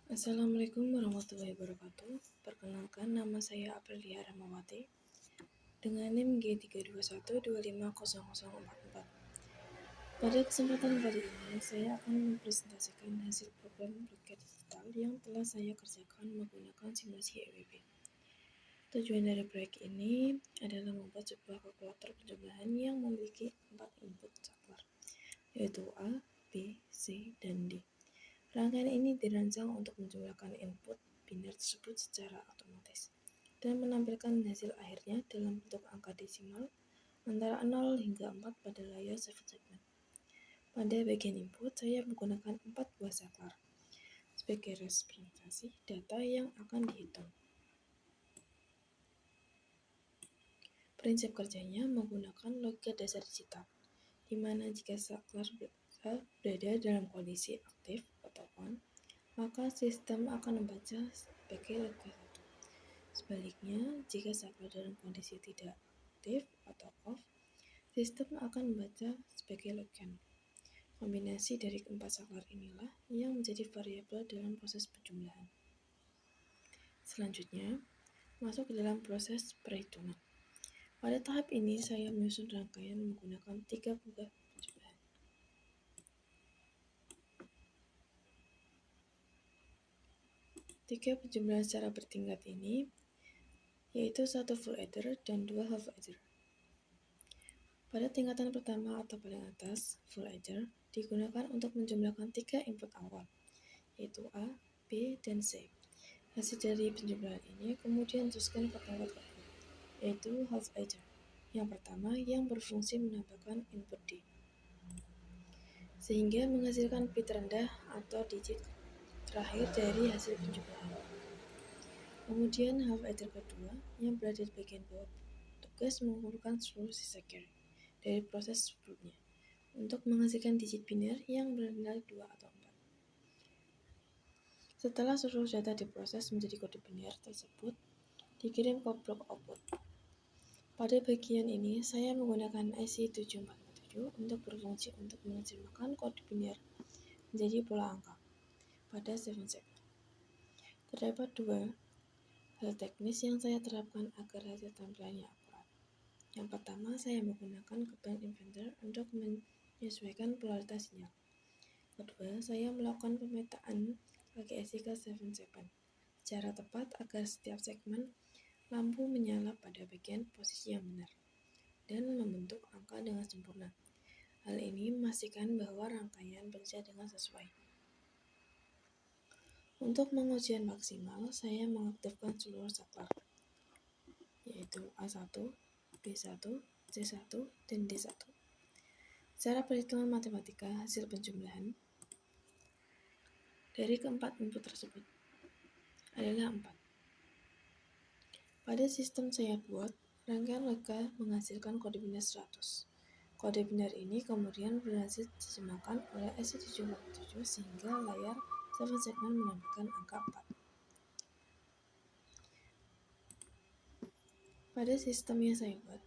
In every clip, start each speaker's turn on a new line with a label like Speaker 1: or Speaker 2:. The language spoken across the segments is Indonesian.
Speaker 1: Assalamualaikum warahmatullahi wabarakatuh. Perkenalkan, nama saya Aprilia Rahmawati dengan NIM G321250044. Pada kesempatan kali ini, saya akan mempresentasikan hasil program Roket Digital yang telah saya kerjakan menggunakan simulasi EWB. Tujuan dari proyek ini adalah membuat sebuah kalkulator penjumlahan yang memiliki 4 input saklar, yaitu A, B, C, dan D. Rangkaian ini dirancang untuk menjumlahkan input biner tersebut secara otomatis dan menampilkan hasil akhirnya dalam bentuk angka desimal antara 0 hingga 4 pada layar 7 segmen. Pada bagian input, saya menggunakan 4 buah saklar sebagai representasi data yang akan dihitung. Prinsip kerjanya menggunakan logika dasar digital, di mana jika saklar berada dalam kondisi aktif atau on, maka sistem akan membaca sebagai logika 1. Sebaliknya, jika saklar dalam kondisi tidak aktif atau off, sistem akan membaca sebagai logika 0. Kombinasi dari keempat saklar inilah yang menjadi variabel dalam proses penjumlahan. Selanjutnya, masuk ke dalam proses perhitungan. Pada tahap ini, saya menyusun rangkaian menggunakan 3 buah penjumlahan. Tiga penjumlahan secara bertingkat ini yaitu 1 full adder dan 2 half adder. Pada tingkatan pertama atau paling atas, full adder digunakan untuk menjumlahkan 3 input awal, yaitu A, B, dan C. Hasil dari penjumlahan ini kemudian diteruskan ke tingkat kedua, yaitu half adder. Yang pertama yang berfungsi menambahkan input D, sehingga menghasilkan bit rendah atau digit terakhir dari hasil penjumlahan. Kemudian half adder kedua yang berada di bagian bawah tugas mengumpulkan seluruh sisa carry dari proses sebelumnya untuk menghasilkan digit biner yang bernilai 2 atau 4. Setelah seluruh data diproses menjadi kode biner tersebut dikirim ke blok output. Pada bagian ini saya menggunakan IC7447 untuk berfungsi untuk menerjemahkan kode biner menjadi pola angka pada 7 segmen. Terdapat 2 hal teknis yang saya terapkan agar hasil tampilannya akurat. Yang pertama, saya menggunakan Combine Inverter untuk menyesuaikan polaritas sinyal. Kedua, saya melakukan pemetaan pakai IC ke 7 segmen secara tepat agar setiap segmen lampu menyala pada bagian posisi yang benar dan membentuk angka dengan sempurna. Hal ini memastikan bahwa rangkaian berjalan dengan sesuai. Untuk pengujian maksimal, saya mengaktifkan seluruh saklar, yaitu A1, B1, C1, dan D1. Secara perhitungan matematika, hasil penjumlahan dari keempat input tersebut adalah 4. Pada sistem saya buat, rangkaian logika menghasilkan kode biner 100. Kode biner ini kemudian berhasil diterjemahkan oleh IC747 sehingga layar 7 segmen menampilkan angka 4. Pada sistem yang saya buat,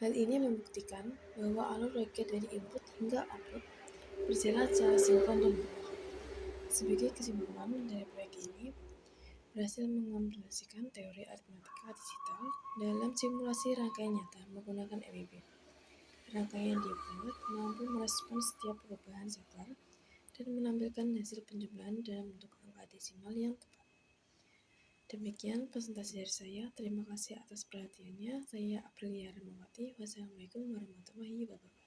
Speaker 1: hal ini membuktikan bahwa alur logika dari input hingga output berjalan secara sinkron dan benar. Sebagai kesimpulan dari proyek ini, berhasil mengombinasikan teori aritmatika digital dalam simulasi rangkaian nyata menggunakan EWB. Rangkaian dibuat mampu merespon setiap perubahan saklar dan menampilkan hasil penjumlahan dalam bentuk angka desimal yang tepat. Demikian presentasi dari saya. Terima kasih atas perhatiannya. Saya Aprilia Rahmawati. Wassalamualaikum warahmatullahi wabarakatuh.